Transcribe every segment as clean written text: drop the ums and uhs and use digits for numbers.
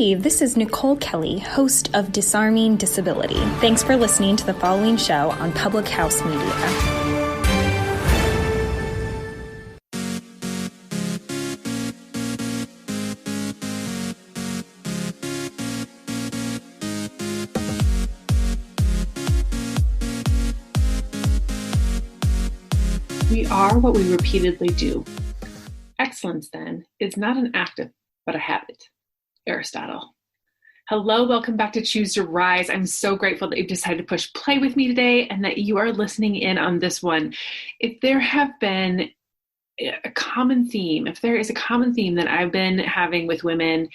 Hey, this is Nicole Kelly, host of Disarming Disability. Thanks for listening to the following show on Public House Media. We are what we repeatedly do. Excellence, then, is not an act, but a habit. Aristotle. Hello, welcome back to Choose to Rise. I'm so grateful that you've decided to push play with me today and that you are listening in on this one. If there have been a common theme, if there is a common theme that I've been having with women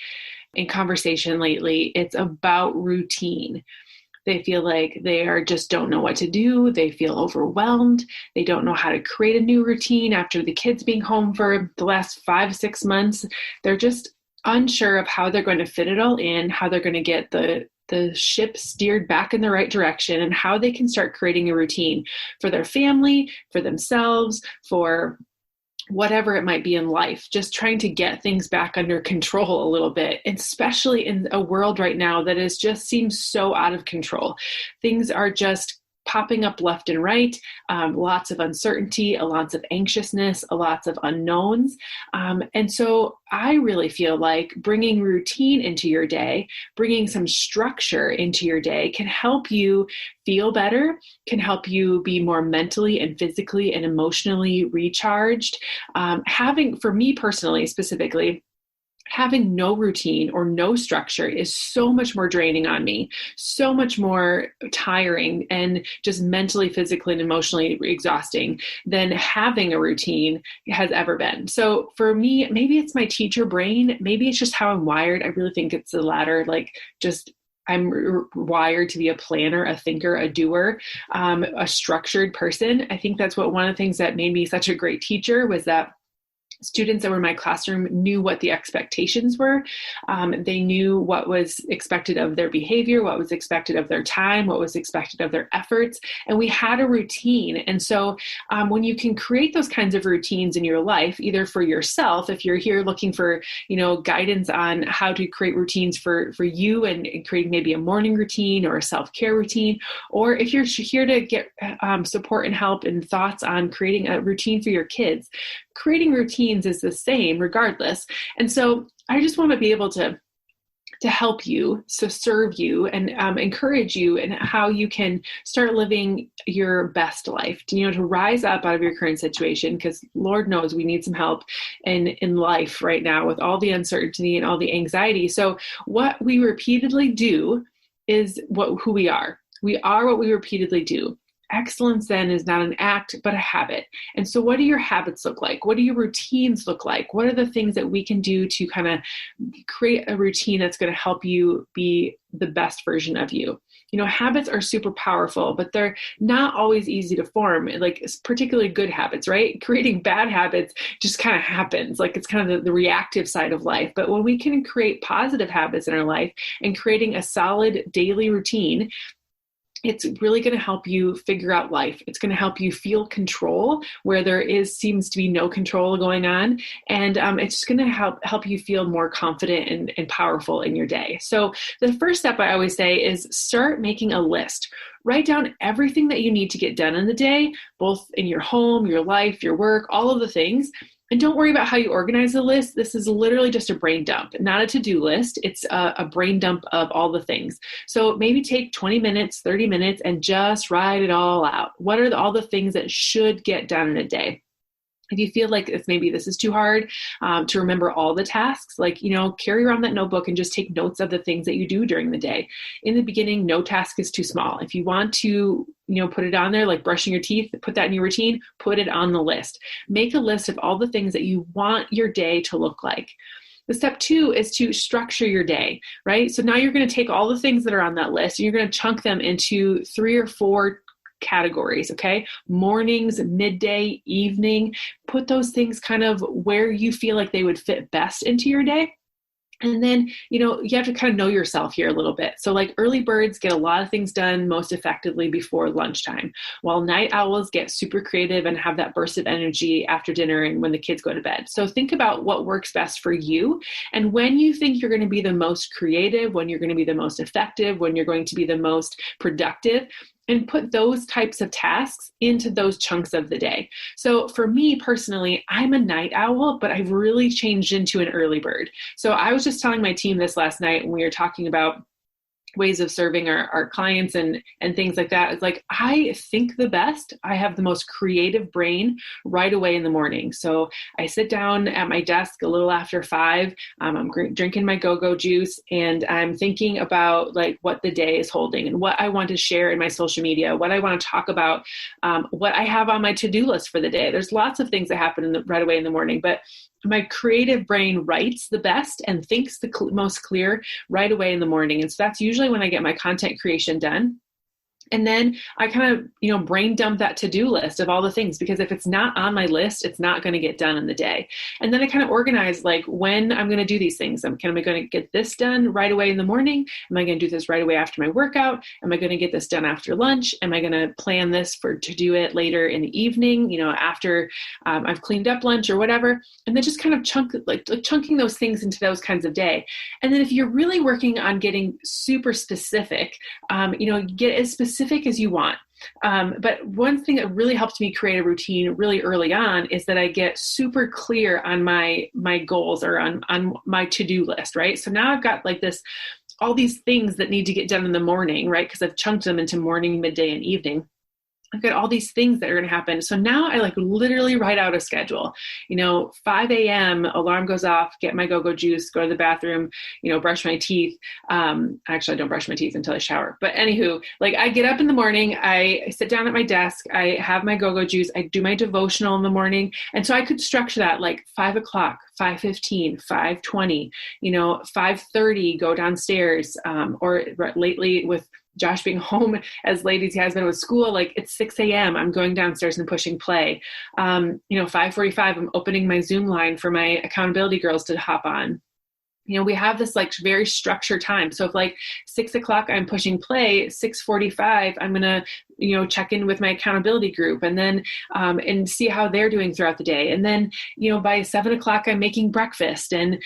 in conversation lately, it's about routine. They feel like just don't know what to do. They feel overwhelmed. They don't know how to create a new routine after the kids being home for the last 5-6 months. They're just unsure of how they're going to fit it all in, how they're going to get the ship steered back in the right direction, and how they can start creating a routine for their family, for themselves, for whatever it might be in life, just trying to get things back under control a little bit, especially in a world right now that is just seems so out of control. Things are just popping up left and right, lots of uncertainty, lots of anxiousness, lots of unknowns. And so I really feel like bringing routine into your day, bringing some structure into your day can help you feel better, can help you be more mentally and physically and emotionally recharged. For me personally, specifically, having no routine or no structure is so much more draining on me, so much more tiring and just mentally, physically, and emotionally exhausting than having a routine has ever been. So for me, maybe it's my teacher brain. Maybe it's just how I'm wired. I really think it's the latter, I'm wired to be a planner, a thinker, a doer, a structured person. I think that's one of the things that made me such a great teacher was that students that were in my classroom knew what the expectations were. They knew what was expected of their behavior, what was expected of their time, what was expected of their efforts. And we had a routine. And so when you can create those kinds of routines in your life, either for yourself, if you're here looking for, guidance on how to create routines for you and creating maybe a morning routine or a self-care routine, or if you're here to get support and help and thoughts on creating a routine for your kids, creating routines is the same regardless. And so I just want to be able to help you, to serve you and encourage you in how you can start living your best life, to rise up out of your current situation, because Lord knows we need some help in life right now with all the uncertainty and all the anxiety. So what we repeatedly do is who we are. We are what we repeatedly do. Excellence then is not an act, but a habit. And so what do your habits look like? What do your routines look like? What are the things that we can do to kind of create a routine that's going to help you be the best version of you? Habits are super powerful, but they're not always easy to form, particularly good habits, right? Creating bad habits just kind of happens. It's kind of the reactive side of life. But when we can create positive habits in our life and creating a solid daily routine, it's really going to help you figure out life. It's going to help you feel control where seems to be no control going on. And it's just going to help you feel more confident and powerful in your day. So the first step I always say is start making a list. Write down everything that you need to get done in the day, both in your home, your life, your work, all of the things. And don't worry about how you organize the list. This is literally just a brain dump, not a to-do list. It's a brain dump of all the things. So maybe take 20 minutes, 30 minutes, and just write it all out. What are all the things that should get done in a day? If you feel like maybe this is too hard to remember all the tasks, carry around that notebook and just take notes of the things that you do during the day. In the beginning, no task is too small. If you want to, put it on there, like brushing your teeth, put that in your routine, put it on the list. Make a list of all the things that you want your day to look like. The step 2 is to structure your day, right? So now you're going to take all the things that are on that list and you're going to chunk them into 3 or 4 categories, okay? Mornings, midday, evening. Put those things kind of where you feel like they would fit best into your day. And then, you have to kind of know yourself here a little bit. So like early birds get a lot of things done most effectively before lunchtime, while night owls get super creative and have that burst of energy after dinner and when the kids go to bed. So think about what works best for you. And when you think you're going to be the most creative, when you're going to be the most effective, when you're going to be the most productive, and put those types of tasks into those chunks of the day. So for me personally, I'm a night owl, but I've really changed into an early bird. So I was just telling my team this last night when we were talking about ways of serving our clients and things like that. It's like, I think the best, I have the most creative brain right away in the morning. So I sit down at my desk a little after 5. I'm drinking my go-go juice and I'm thinking about like what the day is holding and what I want to share in my social media, what I want to talk about, what I have on my to-do list for the day. There's lots of things that happen right away in the morning, but my creative brain writes the best and thinks the most clear right away in the morning. And so that's usually when I get my content creation done. And then I kind of, brain dump that to-do list of all the things, because if it's not on my list, it's not going to get done in the day. And then I kind of organize like when I'm going to do these things. Am I going to get this done right away in the morning? Am I going to do this right away after my workout? Am I going to get this done after lunch? Am I going to plan this to do it later in the evening, after I've cleaned up lunch or whatever? And then just kind of chunking those things into those kinds of day. And then if you're really working on getting super specific, get as specific as you want. But one thing that really helps me create a routine really early on is that I get super clear on my goals or on my to-do list, right? So now I've got like all these things that need to get done in the morning, right? Because I've chunked them into morning, midday, and evening. I've got all these things that are going to happen. So now I literally write out a schedule, 5 a.m. alarm goes off, get my go-go juice, go to the bathroom, brush my teeth. Actually, I don't brush my teeth until I shower. But anywho, I get up in the morning, I sit down at my desk, I have my go-go juice, I do my devotional in the morning. And so I could structure that 5 o'clock, 5:15, 5:20, 5:30, go downstairs, or lately with Josh being home as late as he has been with school, it's 6 a.m. I'm going downstairs and pushing play. 5:45, I'm opening my Zoom line for my accountability girls to hop on. We have this very structured time. So if 6 o'clock I'm pushing play, 6:45 I'm going to, check in with my accountability group and then, and see how they're doing throughout the day. And then, by 7 o'clock I'm making breakfast and,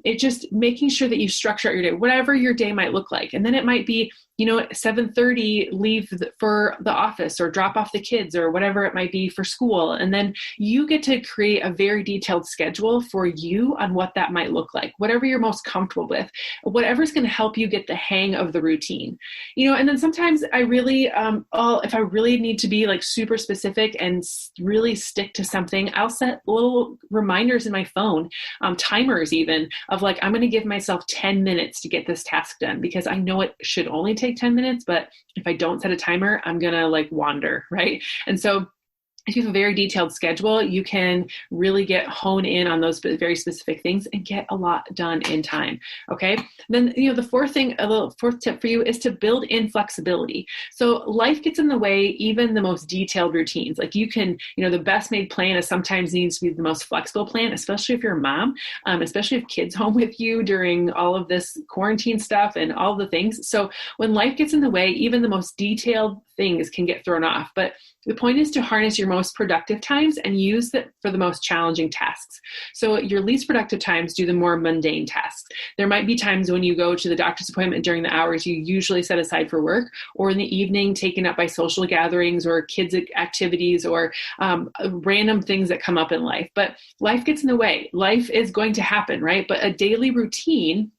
it just making sure that you structure out your day, whatever your day might look like. And then it might be, at 7:30 leave for the office or drop off the kids or whatever it might be for school. And then you get to create a very detailed schedule for you on what that might look like, whatever you're most comfortable with, whatever's going to help you get the hang of the routine. And then sometimes I really, if I really need to be super specific and really stick to something, I'll set little reminders in my phone, timers even, of I'm going to give myself 10 minutes to get this task done, because I know it should only take 10 minutes, but if I don't set a timer, I'm going to wander, right? And so if you have a very detailed schedule, you can really hone in on those very specific things and get a lot done in time. Okay. Then, the fourth tip for you is to build in flexibility. So life gets in the way, even the most detailed routines. You can, the best made plan is sometimes needs to be the most flexible plan, especially if you're a mom, especially if kids home with you during all of this quarantine stuff and all the things. So when life gets in the way, even the most detailed things can get thrown off. But the point is to harness your most productive times and use it for the most challenging tasks. So your least productive times, do the more mundane tasks. There might be times when you go to the doctor's appointment during the hours you usually set aside for work, or in the evening taken up by social gatherings or kids activities or random things that come up in life. But life gets in the way. Life is going to happen, right? But a daily routine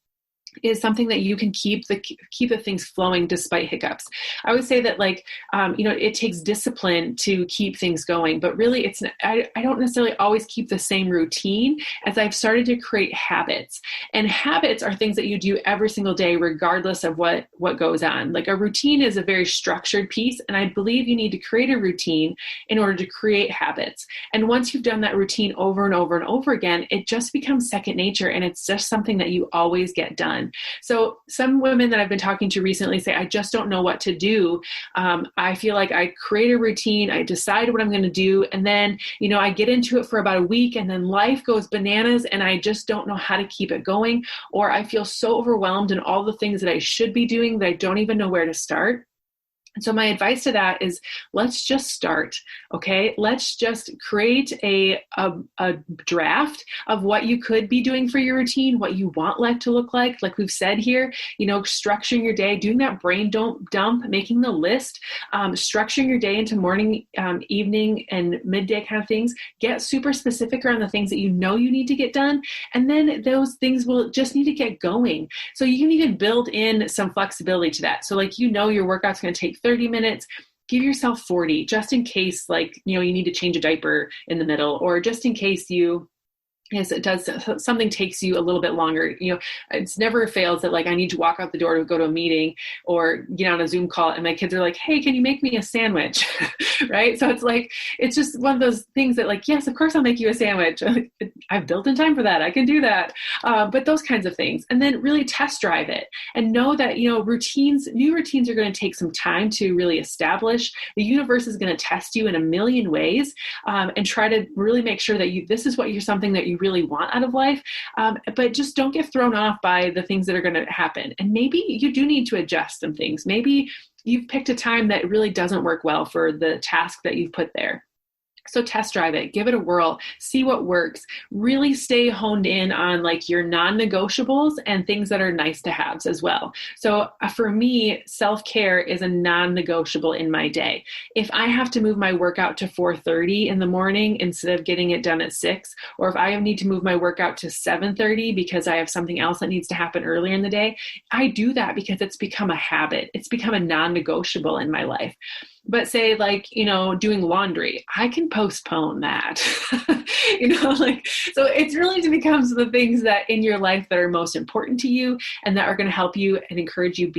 is something that you can keep the things flowing despite hiccups. I would say that it takes discipline to keep things going, but really I don't necessarily always keep the same routine, as I've started to create habits. And habits are things that you do every single day, regardless of what goes on. A routine is a very structured piece. And I believe you need to create a routine in order to create habits. And once you've done that routine over and over and over again, it just becomes second nature. And it's just something that you always get done. done. So some women that I've been talking to recently say, I just don't know what to do. I feel like I create a routine, I decide what I'm going to do, and then, I get into it for about a week, and then life goes bananas, and I just don't know how to keep it going, or I feel so overwhelmed in all the things that I should be doing that I don't even know where to start. And so my advice to that is, let's just start, okay? Let's just create a draft of what you could be doing for your routine, what you want life to look like we've said here, structuring your day, doing that brain dump, making the list, structuring your day into morning, evening, and midday kind of things. Get super specific around the things that you need to get done, and then those things will just need to get going. So you can even build in some flexibility to that. So your workout's going to take 30 minutes, give yourself 40, just in case, you need to change a diaper in the middle, or just in case something takes you a little bit longer. It's never fails that I need to walk out the door to go to a meeting or get on a Zoom call and my kids are like, hey, can you make me a sandwich? Right? So it's just one of those things that yes, of course I'll make you a sandwich. I've built in time for that. I can do that. But those kinds of things. And then really test drive it and know that, new routines are going to take some time to really establish. The universe is going to test you in a million ways, and try to really make sure that this is something that you really want out of life. But just don't get thrown off by the things that are going to happen. And maybe you do need to adjust some things. Maybe you've picked a time that really doesn't work well for the task that you've put there. So test drive it, give it a whirl, see what works, really stay honed in on your non-negotiables and things that are nice to haves as well. So for me, self-care is a non-negotiable in my day. If I have to move my workout to 4:30 in the morning instead of getting it done at 6, or if I need to move my workout to 7:30 because I have something else that needs to happen earlier in the day, I do that because it's become a habit. It's become a non-negotiable in my life. But say doing laundry, I can postpone that, so it's really to become the things that in your life that are most important to you and that are going to help you and encourage you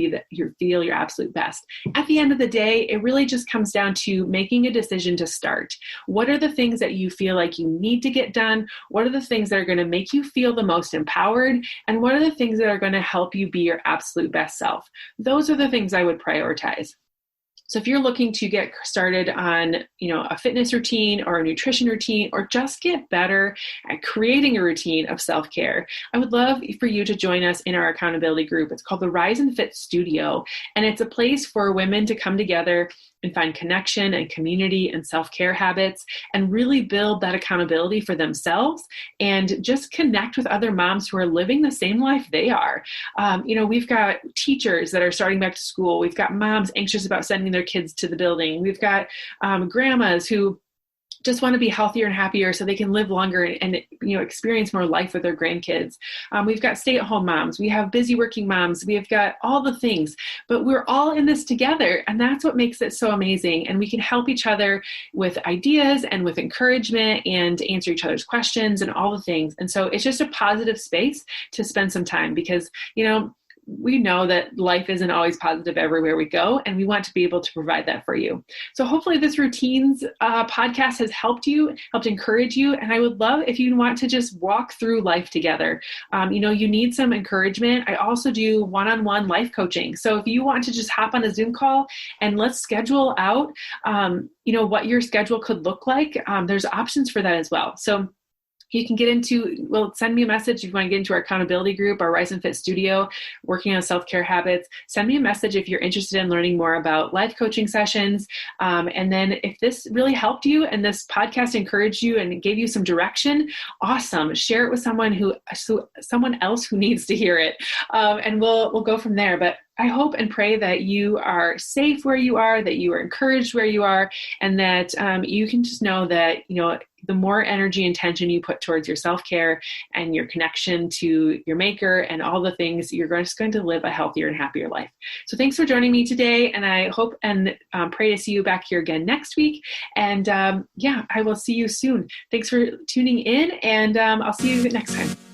feel your absolute best. At the end of the day, it really just comes down to making a decision to start. What are the things that you feel like you need to get done? What are the things that are going to make you feel the most empowered? And what are the things that are going to help you be your absolute best self? Those are the things I would prioritize. So if you're looking to get started on, a fitness routine or a nutrition routine, or just get better at creating a routine of self-care, I would love for you to join us in our accountability group. It's called the Rise and Fit Studio, and it's a place for women to come together and find connection and community and self-care habits and really build that accountability for themselves and just connect with other moms who are living the same life they are. We've got teachers that are starting back to school. We've got moms anxious about sending their kids to the building. We've got grandmas who just want to be healthier and happier so they can live longer and experience more life with their grandkids. We've got stay-at-home moms. We have busy working moms. We have got all the things, but we're all in this together. And that's what makes it so amazing. And we can help each other with ideas and with encouragement and answer each other's questions and all the things. And so it's just a positive space to spend some time because, we know that life isn't always positive everywhere we go, and we want to be able to provide that for you. So hopefully this routines podcast has helped encourage you. And I would love if you want to just walk through life together. You need some encouragement. I also do one-on-one life coaching. So if you want to just hop on a Zoom call and let's schedule out, what your schedule could look like, there's options for that as well. So you can send me a message if you want to get into our accountability group, our Rise and Fit Studio, working on self-care habits. Send me a message if you're interested in learning more about life coaching sessions. And then if this really helped you and this podcast encouraged you and gave you some direction, awesome. Share it with someone else who needs to hear it. And we'll go from there. But I hope and pray that you are safe where you are, that you are encouraged where you are, and that you can just know that, the more energy and attention you put towards your self-care and your connection to your maker and all the things, you're just going to live a healthier and happier life. So thanks for joining me today. And I hope and pray to see you back here again next week. And I will see you soon. Thanks for tuning in, and I'll see you next time.